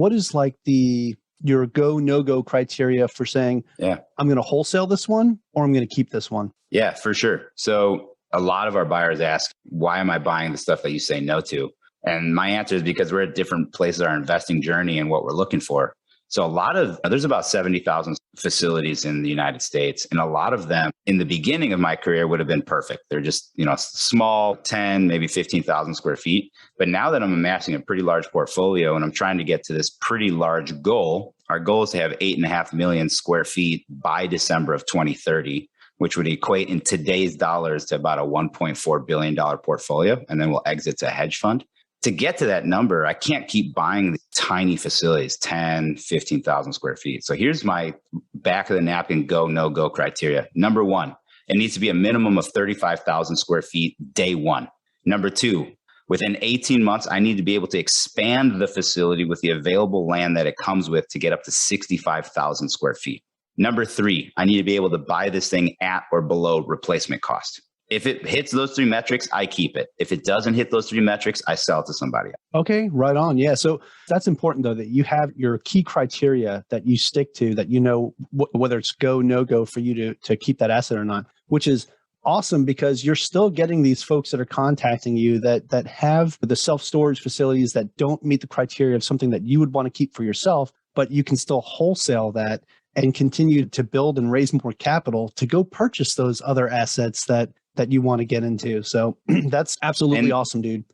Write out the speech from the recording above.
What is like your go, no-go criteria for saying, I'm going to wholesale this one or I'm going to keep this one? Yeah, for sure. So a lot of our buyers ask, why am I buying the stuff that you say no to? And my answer is because we're at different places in our investing journey and what we're looking for. So there's about 70,000 facilities in the United States. And a lot of them in the beginning of my career would have been perfect. They're just, small, 10, maybe 15,000 square feet. But now that I'm amassing a pretty large portfolio and I'm trying to get to this pretty large goal, our goal is to have 8.5 million square feet by December of 2030, which would equate in today's dollars to about a $1.4 billion portfolio. And then we'll exit to a hedge fund. To get to that number, I can't keep buying these tiny facilities, 10, 15,000 square feet. So here's my back of the napkin go, no go criteria. Number one, it needs to be a minimum of 35,000 square feet day one. Number two, within 18 months, I need to be able to expand the facility with the available land that it comes with to get up to 65,000 square feet. Number three, I need to be able to buy this thing at or below replacement cost. If it hits those three metrics, I keep it. If it doesn't hit those three metrics, I sell it to somebody else. Okay, right on. Yeah. So that's important, though, that you have your key criteria that you stick to, that you know whether it's go, no go for you to keep that asset or not, which is awesome because you're still getting these folks that are contacting you that have the self-storage facilities that don't meet the criteria of something that you would want to keep for yourself, but you can still wholesale that and continue to build and raise more capital to go purchase those other assets that you want to get into. So that's absolutely awesome, dude.